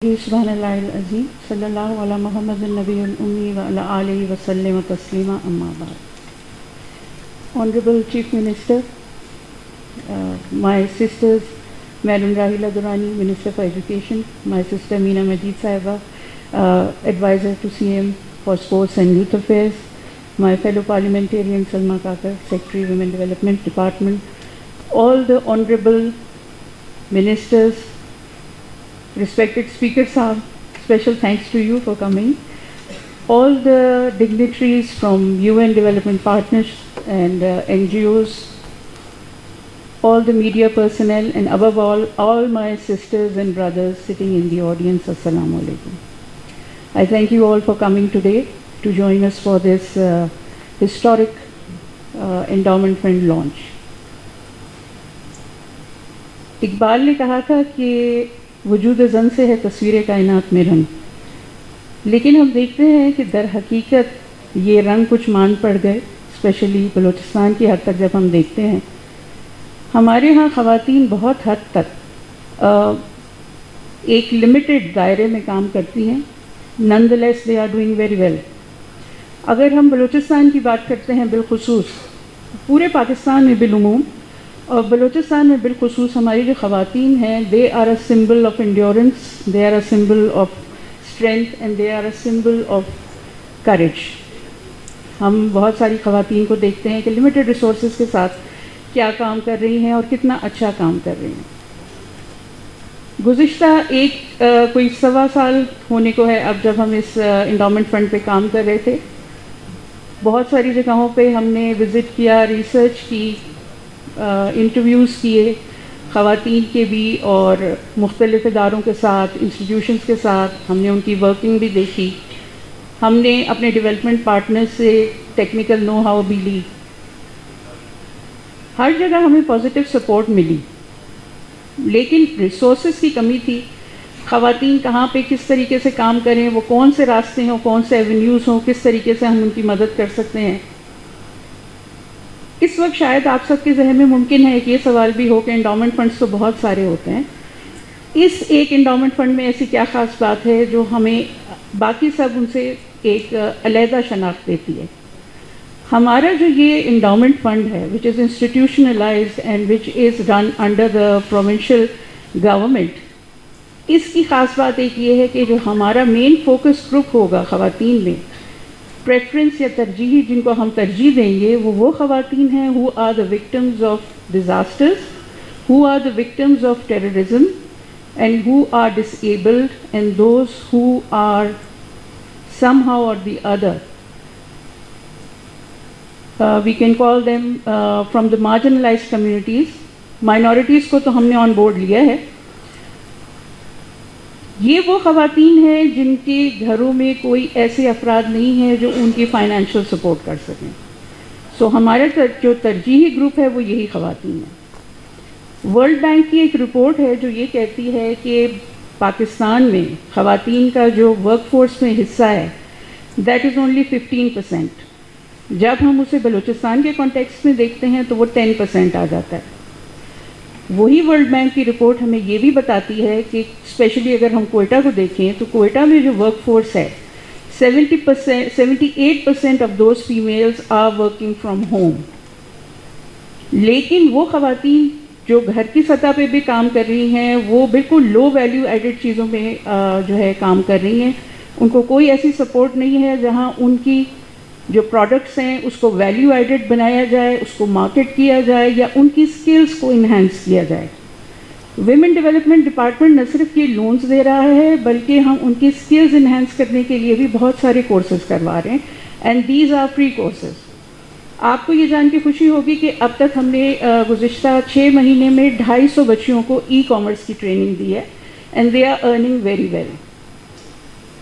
سبحان اللہ العظیم صلی اللہ علی محمد النبی الأمی وعلی آلہ وسلم تسلیما اما بعد. Honorable Chief Minister, my sisters, Madam Rahila Durrani, Minister for Education, my sister Meena Majid Sahiba, Advisor to CM for Sports and Youth Affairs, my fellow parliamentarian Salma Kakar, Secretary Women Development Department, all the honorable ministers, respected Speaker Sahab, special thanks to you for coming. All the dignitaries from UN Development Partners and NGOs, all the media personnel, and above all my sisters and brothers sitting in the audience, Assalamu alaikum. I thank you all for coming today to join us for this historic endowment fund launch. Iqbal نے کہا تھا کہ وجود زن سے ہے تصویر کائنات میں رنگ، لیکن ہم دیکھتے ہیں کہ در حقیقت یہ رنگ کچھ مان پڑ گئے، اسپیشلی بلوچستان کی حد تک جب ہم دیکھتے ہیں. ہمارے ہاں خواتین بہت حد تک ایک لمیٹڈ دائرے میں کام کرتی ہیں. Nonetheless they are doing very well. اگر ہم بلوچستان کی بات کرتے ہیں بالخصوص، پورے پاکستان میں بالعموم اور بلوچستان میں بالخصوص ہماری جو خواتین ہیں، they are a symbol of endurance, they are a symbol of strength and they are a symbol of courage. ہم بہت ساری خواتین کو دیکھتے ہیں کہ لمیٹڈ ریسورسز کے ساتھ کیا کام کر رہی ہیں اور کتنا اچھا کام کر رہی ہیں. گزشتہ کوئی 1.25 سال ہونے کو ہے اب جب ہم اس انڈاؤمنٹ فنڈ پہ کام کر رہے تھے. بہت ساری جگہوں پہ ہم نے وزٹ کیا، ریسرچ کی، انٹرویوز کیے خواتین کے بھی اور مختلف اداروں کے ساتھ، انسٹیٹیوشنز کے ساتھ. ہم نے ان کی ورکنگ بھی دیکھی، ہم نے اپنے ڈیولپمنٹ پارٹنر سے ٹیکنیکل نو ہاؤ بھی لی. ہر جگہ ہمیں پازیٹیو سپورٹ ملی، لیکن ریسورسز کی کمی تھی. خواتین کہاں پہ کس طریقے سے کام کریں، وہ کون سے راستے ہوں، کون سے ایونیوز ہوں، کس طریقے سے ہم ان کی مدد کر سکتے ہیں. اس وقت شاید آپ سب کے ذہن میں ممکن ہے کہ یہ سوال بھی ہو کہ انڈاؤمنٹ فنڈز تو بہت سارے ہوتے ہیں، اس ایک انڈاؤمنٹ فنڈ میں ایسی کیا خاص بات ہے جو ہمیں باقی سب ان سے ایک علیحدہ شناخت دیتی ہے. ہمارا جو یہ انڈاؤمنٹ فنڈ ہے which is institutionalized and which is run under the provincial government, اس کی خاص بات ایک یہ ہے کہ جو ہمارا مین فوکس گروپ ہوگا خواتین میں، پریفرنس یا ترجیح جن کو ہم ترجیح دیں گے، وہ خواتین ہیں who are the victims of disasters, who are the victims of terrorism, and who are disabled, and those who are somehow or the other, we can call them from the marginalized communities. Minorities کو تو ہم نے on board لیا ہے. یہ وہ خواتین ہیں جن کے گھروں میں کوئی ایسے افراد نہیں ہیں جو ان کی فائنینشیل سپورٹ کر سکیں. سو ہمارا جو ترجیحی گروپ ہے وہ یہی خواتین ہیں. ورلڈ بینک کی ایک رپورٹ ہے جو یہ کہتی ہے کہ پاکستان میں خواتین کا جو ورک فورس میں حصہ ہے دیٹ از اونلی 15%. جب ہم اسے بلوچستان کے کانٹیکسٹ میں دیکھتے ہیں تو وہ 10% آ جاتا ہے. وہی ورلڈ بینک کی رپورٹ ہمیں یہ بھی بتاتی ہے کہ اسپیشلی اگر ہم کوئٹہ کو دیکھیں تو کوئٹہ میں جو ورک فورس ہے 78% of those families are working from home. لیکن وہ خواتین جو گھر کی سطح پہ بھی کام کر رہی ہیں وہ بالکل لو ویلیو ایڈڈ چیزوں میں جو ہے کام کر رہی ہیں. ان کو کوئی ایسی سپورٹ نہیں ہے جہاں ان کی جو پروڈکٹس ہیں اس کو ویلیو ایڈڈ بنایا جائے، اس کو مارکیٹ کیا جائے یا ان کی سکلز کو انہینس کیا جائے. ویمن ڈیولپمنٹ ڈپارٹمنٹ نہ صرف یہ لونز دے رہا ہے بلکہ ہم ان کی سکلز انہینس کرنے کے لیے بھی بہت سارے کورسز کروا رہے ہیں، and these are free courses. آپ کو یہ جان کے خوشی ہوگی کہ اب تک ہم نے گزشتہ 6 مہینے میں 250 بچیوں کو ای کامرس کی ٹریننگ دی ہے، and they are earning very well.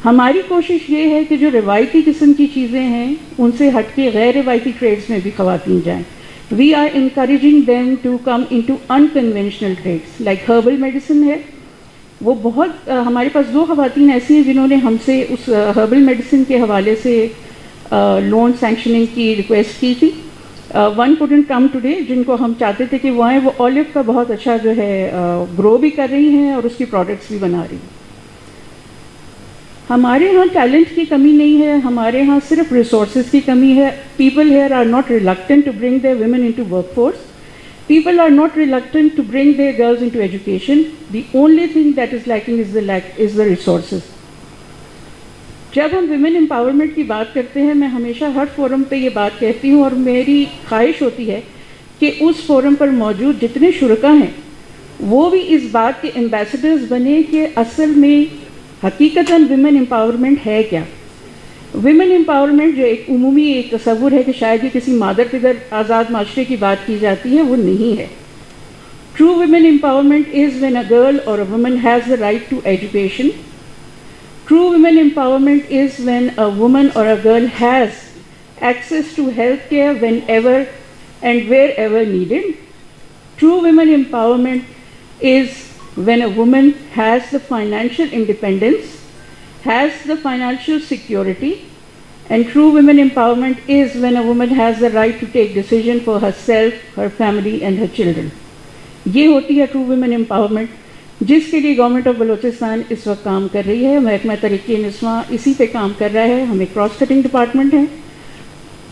ہماری کوشش یہ ہے کہ جو روایتی قسم کی چیزیں ہیں ان سے ہٹ کے غیر روایتی ٹریڈز میں بھی خواتین جائیں. We are encouraging them to come into unconventional trades like herbal medicine ہے. وہ بہت ہمارے پاس 2 خواتین ایسی ہیں جنہوں نے ہم سے اس ہربل میڈیسن کے حوالے سے لون سینکشننگ کی ریکویسٹ کی تھی. ون couldn't come today، جن کو ہم چاہتے تھے کہ وہ آئیں. وہ اولیو کا بہت اچھا جو ہے گرو بھی کر رہی ہیں اور اس کی پروڈکٹس بھی بنا رہی ہیں. ہمارے ہاں ٹیلنٹ کی کمی نہیں ہے, ہمارے ہاں صرف ریسورسز کی کمی ہے. People here are not reluctant to bring their women into work force. People are not reluctant to bring their girls into education. The only thing that is lacking is the resources. جب ہم women empowerment کی بات کرتے ہیں, میں ہمیشہ ہر forum پہ یہ بات کہتی ہوں, اور میری خواہش ہوتی ہے کہ اس فورم پر موجود جتنے شرکاء ہیں وہ بھی اس بات کے ایمبیسڈرز بنے کہ اصل میں حقیقتاً ویمن امپاورمنٹ ہے کیا. ویمن امپاورمنٹ جو ایک عمومی ایک تصور ہے کہ شاید یہ کسی مادر پدر آزاد معاشرے کی بات کی جاتی ہے, وہ نہیں ہے. True women empowerment is when a girl or a woman has the right to education. True women empowerment is when a woman or a girl has access to health care whenever and wherever needed. True women empowerment is when a woman has the financial independence, has the financial security, and true women empowerment is when a woman has the right to take decision for herself, her family and her children. یہ ہوتی ہے true women empowerment, جس کے لیے government of Balochistan اس وقت کام کر رہی ہے. محکمہ ترقی نسواں اسی پہ کام کر رہا ہے. ہم ایک کراس کٹنگ ڈپارٹمنٹ ہیں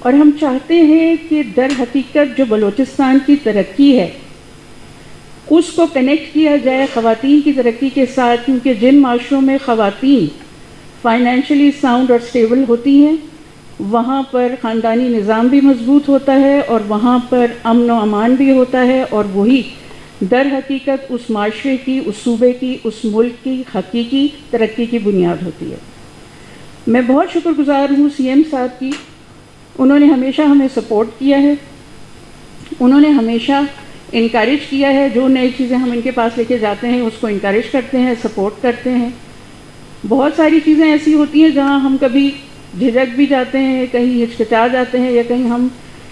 اور ہم چاہتے ہیں کہ در حقیقت جو بلوچستان کی ترقی ہے اس کو کنیکٹ کیا جائے خواتین کی ترقی کے ساتھ, کیونکہ جن معاشروں میں خواتین فائنینشلی ساؤنڈ اور سٹیبل ہوتی ہیں وہاں پر خاندانی نظام بھی مضبوط ہوتا ہے اور وہاں پر امن و امان بھی ہوتا ہے, اور وہی در حقیقت اس معاشرے کی, اس صوبے کی, اس ملک کی حقیقی ترقی کی بنیاد ہوتی ہے. میں بہت شکر گزار ہوں سی ایم صاحب کی. انہوں نے ہمیشہ ہمیں سپورٹ کیا ہے, انہوں نے ہمیشہ انکریج کیا ہے. جو نئی چیزیں ہم ان کے پاس لے کے جاتے ہیں اس کو انکریج کرتے ہیں, سپورٹ کرتے ہیں. بہت ساری چیزیں ایسی ہوتی ہیں جہاں ہم کبھی جھجک بھی جاتے ہیں, کہیں ہچکچا جاتے ہیں, یا کہیں ہم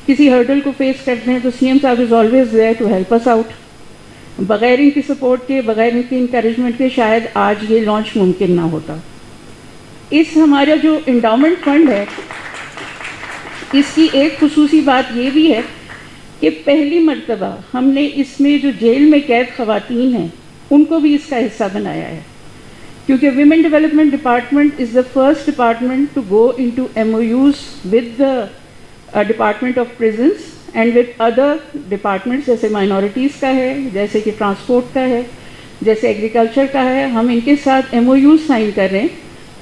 کسی ہرڈل کو فیس کرتے ہیں, تو سی ایم صاحب is always there to help us out. بغیر ان کی سپورٹ کے, بغیر ان کی انکریجمنٹ کے شاید آج یہ لانچ ممکن نہ ہوتا. اس ہمارا جو انڈاؤمنٹ فنڈ ہے اس کی ایک خصوصی بات یہ بھی ہے کہ پہلی مرتبہ ہم نے اس میں جو جیل میں قید خواتین ہیں ان کو بھی اس کا حصہ بنایا ہے, کیونکہ women development department is the first department to go into MOUs with the department of prisons and with other departments, جیسے مائنورٹیز کا ہے, جیسے کہ ٹرانسپورٹ کا ہے, جیسے ایگریکلچر کا ہے. ہم ان کے ساتھ MOUs سائن کر رہے ہیں.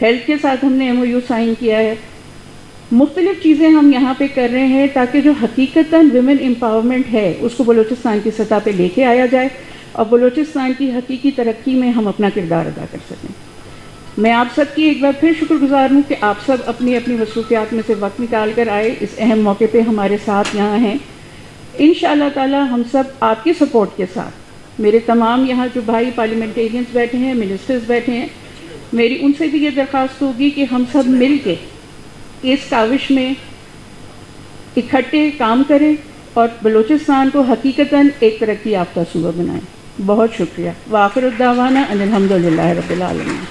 ہیلتھ کے ساتھ ہم نے MOU سائن کیا ہے. مختلف چیزیں ہم یہاں پہ کر رہے ہیں تاکہ جو حقیقتاً ویمن امپاورمنٹ ہے اس کو بلوچستان کی سطح پہ لے کے آیا جائے اور بلوچستان کی حقیقی ترقی میں ہم اپنا کردار ادا کر سکیں. میں آپ سب کی ایک بار پھر شکر گزار ہوں کہ آپ سب اپنی اپنی مصروفیات میں سے وقت نکال کر آئے, اس اہم موقع پہ ہمارے ساتھ یہاں ہیں. انشاءاللہ تعالی ہم سب آپ کی سپورٹ کے ساتھ, میرے تمام یہاں جو بھائی پارلیمنٹیرینز بیٹھے ہیں, منسٹرز بیٹھے ہیں, میری ان سے بھی یہ درخواست ہوگی کہ ہم سب مل کے اس کاوش میں اکٹھے کام کریں اور بلوچستان کو حقیقتاً ایک ترقی یافتہ صوبہ بنائیں. بہت شکریہ. وآخر الدعوانا ان الحمد للہ رب العالمین.